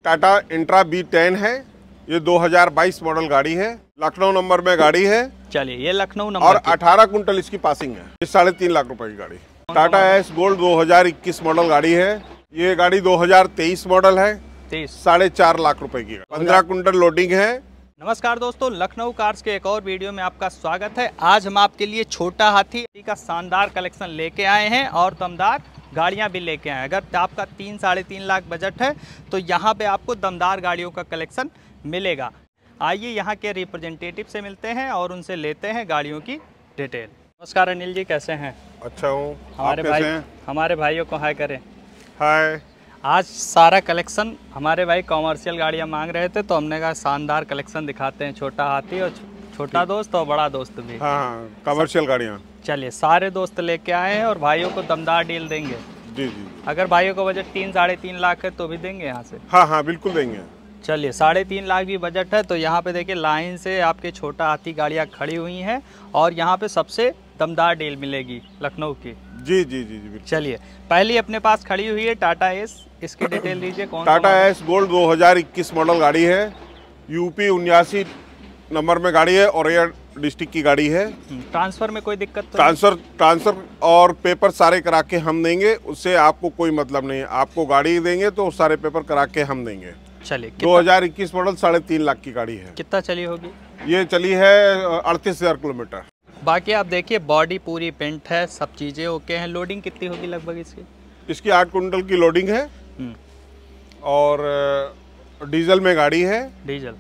Tata intra B10 है। ये 2022 model गाड़ी है, लखनऊ नंबर में गाड़ी है। चलिए, ये लखनऊ नंबर और 18 कुंटल इसकी पासिंग है। ये 3.5 लाख रुपए की गाड़ी। टाटा एस गोल्ड 2021 मॉडल गाड़ी है। ये गाड़ी 2023 मॉडल है। 4.5 लाख रुपए की, 15 कुंटल लोडिंग है। नमस्कार दोस्तों, लखनऊ कार्स के एक और वीडियो में आपका स्वागत है। आज हम आपके लिए छोटा हाथी का शानदार कलेक्शन लेके आए हैं और दमदार गाड़ियां भी लेके आए हैं। अगर आपका 3-3.5 लाख बजट है तो यहाँ पे आपको दमदार गाड़ियों का कलेक्शन मिलेगा। आइए यहाँ के रिप्रेजेंटेटिव से मिलते हैं और उनसे लेते हैं गाड़ियों की डिटेल। नमस्कार अनिल जी, कैसे हैं? अच्छा हूँ। हमारे भाइयों को हाय करें। हाय। आज सारा कलेक्शन हमारे भाई कॉमर्शियल गाड़ियाँ मांग रहे थे तो हमने कहा शानदार कलेक्शन दिखाते हैं। छोटा हाथी और छोटा दोस्त और बड़ा दोस्त भी। हाँ, कॉमर्शियल गाड़ियाँ। चलिए, सारे दोस्त लेके आए हैं और भाइयों को दमदार डील देंगे। जी जी। अगर भाइयों को बजट 3-3.5 लाख है तो भी देंगे यहाँ से? हाँ हाँ, बिल्कुल देंगे। चलिए, 3.5 लाख भी बजट है तो यहाँ पे देखिए लाइन से आपके छोटा हाथी गाड़ियाँ खड़ी हुई हैं और यहाँ पे सबसे दमदार डील मिलेगी लखनऊ की। जी जी जी जी। चलिए, पहली अपने पास खड़ी हुई है टाटा एस, इसकी डिटेल दीजिए। कौन? टाटा एस गोल्ड 2021 मॉडल गाड़ी है। यूपी 79 नंबर में गाड़ी है और एयर डिस्ट्रिक्ट की गाड़ी है। ट्रांसफर में कोई दिक्कत तो? ट्रांसफर और पेपर सारे करा के हम देंगे, उससे आपको कोई मतलब नहीं है। आपको गाड़ी देंगे तो सारे पेपर करा के हम देंगे। चलिए, 2021 मॉडल 3.5 लाख की गाड़ी है। कितना चली होगी? ये चली है 38,000 किलोमीटर। बाकी आप देखिए बॉडी पूरी पेंट है, सब चीज़ें ओके हैं। लोडिंग कितनी होगी लगभग इसकी? इसकी 8 कुंटल की लोडिंग है और डीजल में गाड़ी है। डीजल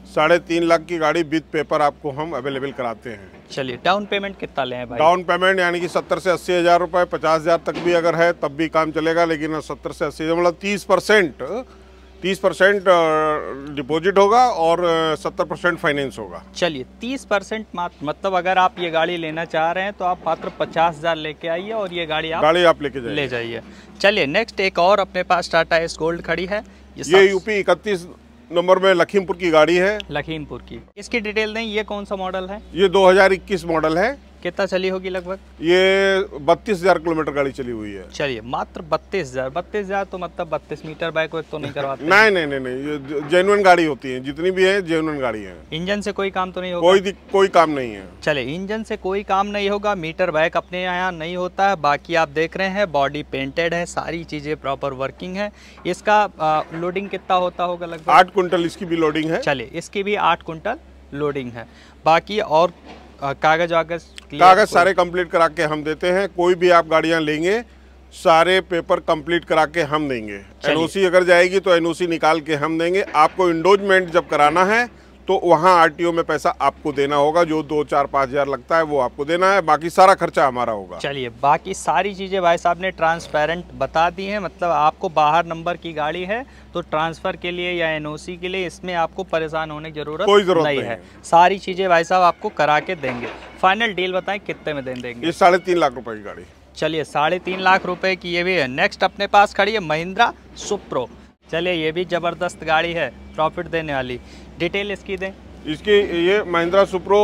3.5 लाख की गाड़ी विद पेपर आपको हम अवेलेबल कराते हैं। चलिए, डाउन पेमेंट कितना लें भाई? डाउन पेमेंट यानी कि 70 से 80 हज़ार रुपये, 50,000 तक भी अगर है तब भी काम चलेगा। लेकिन 70 से 80 मतलब 30% डिपॉजिट होगा और 70% फाइनेंस होगा। चलिए, 30% मतलब अगर आप ये गाड़ी लेना चाह रहे हैं तो आप मात्र 50,000 लेके आइए और ये गाड़ी आप लेके ले जाइए। चलिए, नेक्स्ट एक और अपने पास टाटा एस गोल्ड खड़ी है। ये यूपी 31 नंबर में लखीमपुर की गाड़ी है। लखीमपुर की, इसकी डिटेल दें। ये कौन सा मॉडल है? ये 2021 मॉडल है। कितना चली होगी लगभग? ये 32,000 किलोमीटर गाड़ी चली हुई है। चलिए, मात्र 32,000 तो मतलब 32 मीटर बाइक तो नहीं करवाते? नहीं, ये जेन्युइन गाड़ी होती है, जितनी भी है जेन्युइन गाड़ी है। इंजन से कोई काम तो नहीं होगा? कोई काम नहीं है। चलिए, इंजन से कोई काम नहीं होगा। मीटर बाइक अपने यहाँ नहीं होता है। बाकी आप देख रहे हैं बॉडी पेंटेड है, सारी चीज़ें प्रॉपर वर्किंग है। इसका लोडिंग कितना होता होगा लगभग? 8 कुंटल इसकी भी लोडिंग है। चलिए, इसकी भी 8 कुंटल लोडिंग है। बाकी और कागज सारे कंप्लीट करा के हम देते हैं। कोई भी आप गाड़ियां लेंगे सारे पेपर कंप्लीट करा के हम देंगे। एनओसी अगर जाएगी तो एनओसी निकाल के हम देंगे। आपको इंडोजमेंट जब कराना है तो वहाँ आरटीओ में पैसा आपको देना होगा, जो 2-4-5 हज़ार लगता है वो आपको देना है। बाकी सारा खर्चा हमारा होगा। चलिए, बाकी सारी चीज़ें भाई साहब ने ट्रांसपेरेंट बता दी हैं। मतलब आपको बाहर नंबर की गाड़ी है तो ट्रांसफ़र के लिए या एनओसी के लिए इसमें आपको परेशान होने की कोई जरूरत नहीं है। सारी चीज़ें भाई साहब आपको करा के देंगे। फाइनल डील बताएं कितने में देंगे? ये 3.5 लाख रुपए की गाड़ी। चलिए, 3.5 लाख रुपए की ये भी है। नेक्स्ट अपने पास खड़ी है महिंद्रा सुप्रो। चलिए, ये भी ज़बरदस्त गाड़ी है, प्रॉफिट देने वाली। डिटेल इसकी दें। इसकी ये महिंद्रा सुप्रो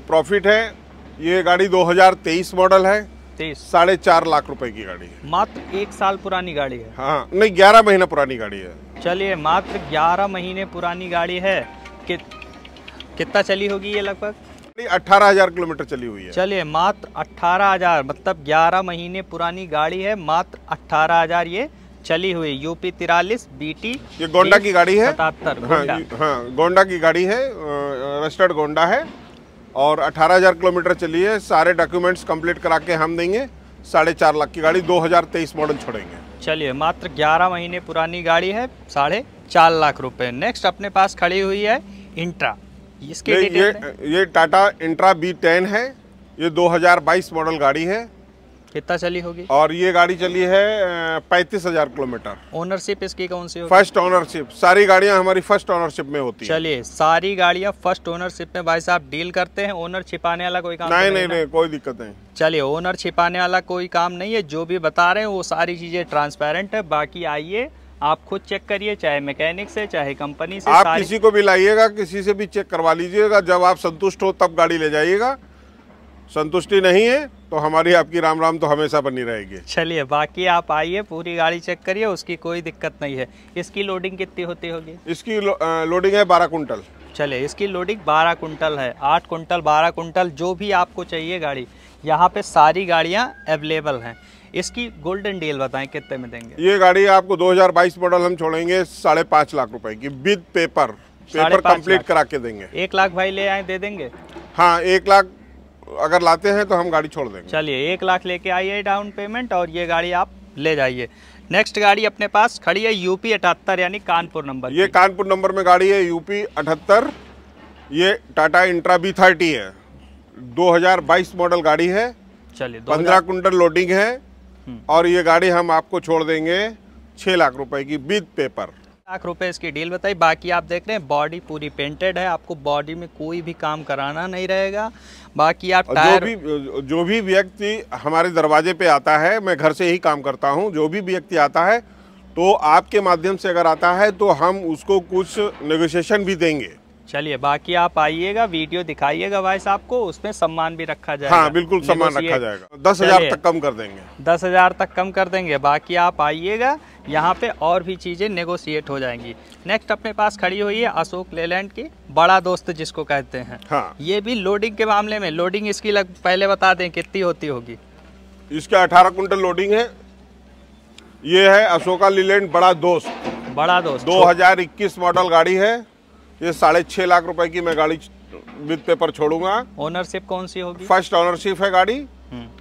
प्रॉफिट है। ये गाड़ी 2023 मॉडल है। 4.5 लाख रुपए की गाड़ी है। मात्र 1 साल पुरानी गाड़ी है? हाँ, नहीं 11 महीना पुरानी गाड़ी है। चलिए, मात्र 11 महीने पुरानी गाड़ी है। कितना चली होगी ये लगभग? 18,000 किलोमीटर चली हुई है। चलिए, मात्र 18,000 मतलब 11 महीने पुरानी गाड़ी है। मात्र 18,000 ये चली हुई। यूपी 43 BT, ये गोंडा की गाड़ी है। 77 हाँ, गोंडा की गाड़ी है, रजिस्टर्ड गोंडा है और 18,000 किलोमीटर चली है। सारे डॉक्यूमेंट्स कंप्लीट करा के हम देंगे। 4.5 लाख की गाड़ी, 2023 मॉडल छोड़ेंगे। चलिए, मात्र 11 महीने पुरानी गाड़ी है, 4.5 लाख रुपए। नेक्स्ट अपने पास खड़ी हुई है इंट्रा। इसके ये टाटा इंट्रा B10 है। ये 2022 मॉडल गाड़ी है। कितना चली होगी? और ये गाड़ी चली है 35,000 किलोमीटर। ओनरशिप इसकी कौन सी होगी? First ownership. सारी गाड़ियां हमारी फर्स्ट ओनरशिप में होती है। चलिए, सारी गाड़ियां फर्स्ट ओनरशिप में भाई साहब डील करते हैं। ओनर छिपाने वाला कोई काम नहीं, कोई दिक्कत नहीं। चलिए, ओनर छिपाने वाला कोई काम नहीं है। जो भी बता रहे हैं वो सारी चीजें ट्रांसपेरेंट है। बाकी आइए, आप खुद चेक करिए, चाहे मैकेनिक से चाहे कंपनी से। आप किसी को भी लाइएगा, किसी से भी चेक करवा लीजिएगा। जब आप संतुष्ट हो तब गाड़ी ले जाइएगा। संतुष्टि नहीं है तो हमारी आपकी राम राम तो हमेशा बनी रहेगी। चलिए, बाकी आप आइए, पूरी गाड़ी चेक करिए, उसकी कोई दिक्कत नहीं है। इसकी लोडिंग कितनी होती होगी? इसकी लोडिंग है 12 कुंटल। चलिए, इसकी लोडिंग 12 कुंटल है। 8 कुंटल 12 कुंटल जो भी आपको चाहिए गाड़ी, यहाँ पे सारी गाड़ियाँ अवेलेबल हैं। इसकी गोल्डन डील बताएं, कितने में देंगे? ये गाड़ी आपको 2022 मॉडल हम छोड़ेंगे 5.5 लाख रुपए की, विद पेपर कंप्लीट करा के देंगे। 1 लाख भाई ले आए, दे देंगे? हाँ, 1 लाख अगर लाते हैं तो हम गाड़ी छोड़ देंगे। चलिए, 1 लाख लेके आइए डाउन पेमेंट, और ये गाड़ी आप ले जाइए। नेक्स्ट गाड़ी अपने पास खड़ी है यूपी 78, यानी कानपुर नंबर। ये कानपुर नंबर में गाड़ी है, यूपी 78। ये टाटा इंट्रा B30 है, 2022 मॉडल गाड़ी है। चलिए, 15 कुंटल लोडिंग है, और ये गाड़ी हम आपको छोड़ देंगे 6 लाख रुपए की, विद पेपर। लाख रुपए इसकी डील बताई। बाकी आप देख रहे हैं बॉडी पूरी पेंटेड है, आपको बॉडी में कोई भी काम कराना नहीं रहेगा। बाकी आप टायर, जो भी व्यक्ति हमारे दरवाजे पे आता है, मैं घर से ही काम करता हूं, जो भी व्यक्ति आता है तो आपके माध्यम से अगर आता है तो हम उसको कुछ नेगोशिएशन भी देंगे। चलिए, बाकी आप आइएगा, वीडियो दिखाइएगा भाई साहब को, उसमें सम्मान भी रखा जाएगा। हाँ, बिल्कुल सम्मान रखा जाएगा। 10,000 तक कम कर देंगे। 10,000 तक कम कर देंगे। बाकी आप आइएगा, यहाँ पे और भी चीज़ें नेगोशिएट हो जाएंगी। नेक्स्ट अपने पास खड़ी हुई है अशोक लेलैंड की बड़ा दोस्त जिसको कहते हैं। हाँ, ये भी लोडिंग के मामले में, लोडिंग इसकी पहले बता दें कितनी होती होगी? इसका 18 कुंटल लोडिंग है। ये है अशोका लेलैंड बड़ा दोस्त। 2021 मॉडल गाड़ी है। ये 6.5 लाख रुपए की मैं गाड़ी विद पेपर छोड़ूंगा। ओनरशिप कौन सी होगी? फर्स्ट ओनरशिप है गाड़ी।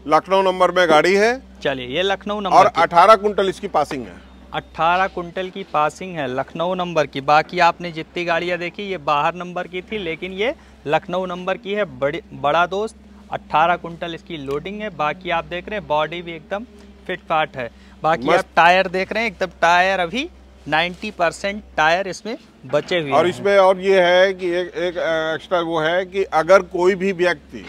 लखनऊ नंबर में गाड़ी है। चलिए, ये लखनऊ नंबर और 18 कुंटल इसकी पासिंग है। 18 कुंटल की पासिंग है, लखनऊ नंबर की। बाकी आपने जितनी गाड़ियां देखी ये बाहर नंबर की थी, लेकिन ये लखनऊ नंबर की है। बड़ा दोस्त, 18 कुंटल इसकी लोडिंग है। बाकी आप देख रहे हैं बॉडी भी एकदम फिट फाट है। बाकी आप टायर देख रहे हैं, एकदम टायर अभी 90% टायर इसमें बचे हुए और इसमें और ये है कि एक एक्स्ट्रा वो है कि अगर कोई भी व्यक्ति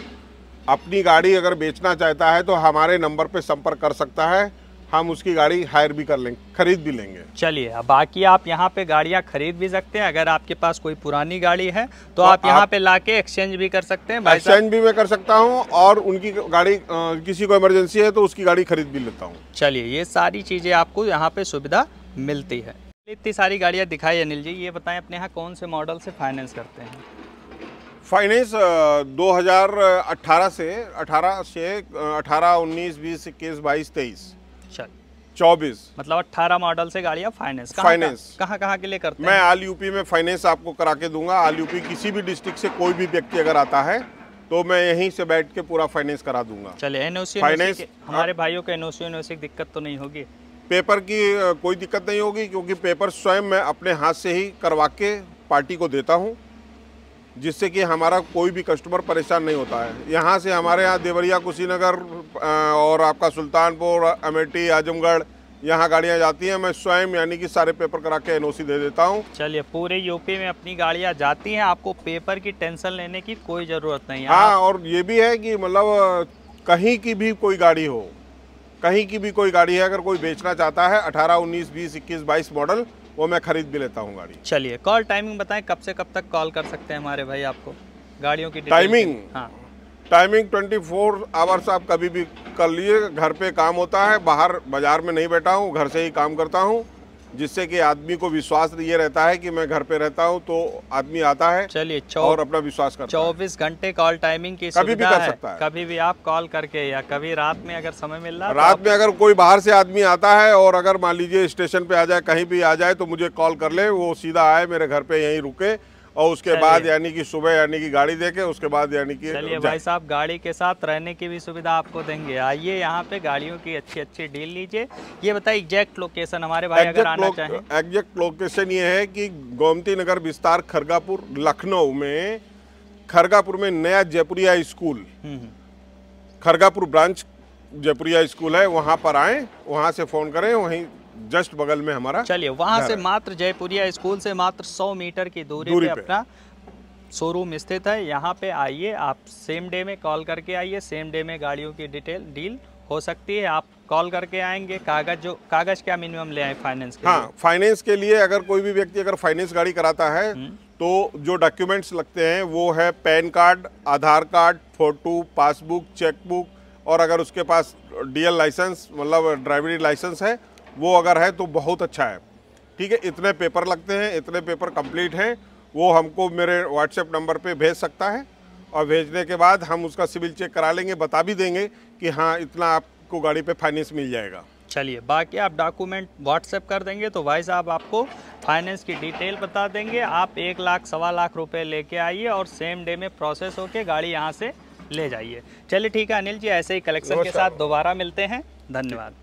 अपनी गाड़ी अगर बेचना चाहता है तो हमारे नंबर पे संपर्क कर सकता है, हम उसकी गाड़ी हायर भी कर लेंगे, खरीद भी लेंगे। चलिए, अब बाकी आप यहाँ पे गाड़ियाँ खरीद भी सकते हैं। अगर आपके पास कोई पुरानी गाड़ी है तो आप यहाँ पे लाके एक्सचेंज भी कर सकते हैं। एक्सचेंज भी मैं कर सकता हूँ, और उनकी गाड़ी किसी को इमरजेंसी है तो उसकी गाड़ी खरीद भी लेता हूँ। चलिए, ये सारी चीज़ें आपको यहाँ पे सुविधा मिलती है। इतनी सारी गाड़ियाँ दिखाई अनिल जी, ये बताएं अपने यहाँ कौन से मॉडल से फाइनेंस करते हैं? फाइनेंस 2018 से 18, 19, 20, 21, 22, 23, 24, मतलब 18 मॉडल से गाड़ियाँ फाइनेंस कहाँ के लिए करते हैं? मैं ऑल यूपी में फाइनेंस आपको करा के दूंगा। ऑल यूपी किसी भी डिस्ट्रिक्ट से कोई भी व्यक्ति अगर आता है तो मैं यहीं से बैठ के पूरा फाइनेंस करा दूंगा। चलिए, एनओसी हमारे भाइयों को एनओसी दिक्कत तो नहीं होगी? पेपर की कोई दिक्कत नहीं होगी, क्योंकि पेपर स्वयं मैं अपने हाथ से ही करवा के पार्टी को देता हूं, जिससे कि हमारा कोई भी कस्टमर परेशान नहीं होता है। यहाँ से हमारे यहाँ देवरिया, कुशीनगर और आपका सुल्तानपुर, अमेठी, आजमगढ़, यहाँ गाड़ियाँ जाती हैं। मैं स्वयं यानी कि सारे पेपर करा के एनओसी दे देता हूँ। चलिए, पूरे यूपी में अपनी गाड़ियाँ जाती हैं, आपको पेपर की टेंशन लेने की कोई ज़रूरत नहीं है। हाँ, और ये भी है कि मतलब कहीं की भी कोई गाड़ी हो, कहीं की भी कोई गाड़ी है, अगर कोई बेचना चाहता है 18, 19, 20, 21, 22 मॉडल, वो मैं खरीद भी लेता हूँ गाड़ी। चलिए, कॉल टाइमिंग बताएं, कब से कब तक कॉल कर सकते हैं हमारे भाई आपको गाड़ियों की टाइमिंग? हाँ, टाइमिंग 24 आवर्स आप कभी भी कर लिए। घर पे काम होता है, बाहर बाजार में नहीं बैठा हूँ, घर से ही काम करता हूँ, जिससे कि आदमी को विश्वास ये रहता है कि मैं घर पे रहता हूँ, तो आदमी आता है। चलिए, और अपना विश्वास करता है। 24 घंटे कॉल टाइमिंग की कभी भी कर सकता है। कभी भी आप कॉल करके, या कभी रात में अगर समय मिल रहा, रात में अगर कोई बाहर से आदमी आता है और अगर मान लीजिए स्टेशन पे आ जाए, कहीं भी आ जाए, तो मुझे कॉल कर ले, वो सीधा आए मेरे घर पे, यहीं रुके, और उसके बाद यानी कि सुबह यानी कि गाड़ी देके उसके बाद यानी कि चलिए भाई साहब, गाड़ी के साथ रहने की भी सुविधा आपको देंगे। आइए यहाँ पे गाड़ियों की अच्छी डील लीजिए। ये बताइए एग्जैक्ट लोकेशन हमारे भाई अगर आना चाहें। एग्जैक्ट लोकेशन ये है कि गोमती नगर विस्तार खरगापुर, लखनऊ में, खरगापुर में नया Jaipuria school, Khargapur branch Jaipuria school है, वहाँ पर आए, वहाँ से फ़ोन करें, वहीं जस्ट बगल में हमारा। चलिए, वहाँ से मात्र जयपुरिया स्कूल से मात्र 100 मीटर की दूरी पे अपना शोरूम स्थित है। यहाँ पे आइए, आप सेम डे में कॉल करके आइए, सेम डे में गाड़ियों की डील हो सकती है। आप कॉल करके आएंगे। कागज क्या मिनिमम ले आए फाइनेंस के? हाँ, फाइनेंस के लिए अगर कोई भी व्यक्ति अगर फाइनेंस गाड़ी कराता है तो जो डॉक्यूमेंट्स लगते हैं वो है पैन कार्ड, आधार कार्ड, फोटो, पासबुक, चेकबुक, और अगर उसके पास डीएल लाइसेंस मतलब ड्राइवरी लाइसेंस है वो अगर है तो बहुत अच्छा है। ठीक है, इतने पेपर लगते हैं, इतने पेपर कंप्लीट हैं, वो हमको मेरे व्हाट्सएप नंबर पे भेज सकता है और भेजने के बाद हम उसका सिविल चेक करा लेंगे, बता भी देंगे कि हाँ इतना आपको गाड़ी पे फाइनेंस मिल जाएगा। चलिए, बाकी आप डॉक्यूमेंट व्हाट्सएप कर देंगे तो भाई साहब आपको फाइनेंस की डिटेल बता देंगे। आप 1 लाख सवा लाख रुपए लेके आइए और सेम डे में प्रोसेस होके गाड़ी यहाँ से ले जाइए। चलिए ठीक है अनिल जी, ऐसे ही कलेक्शन के साथ दोबारा मिलते हैं। धन्यवाद।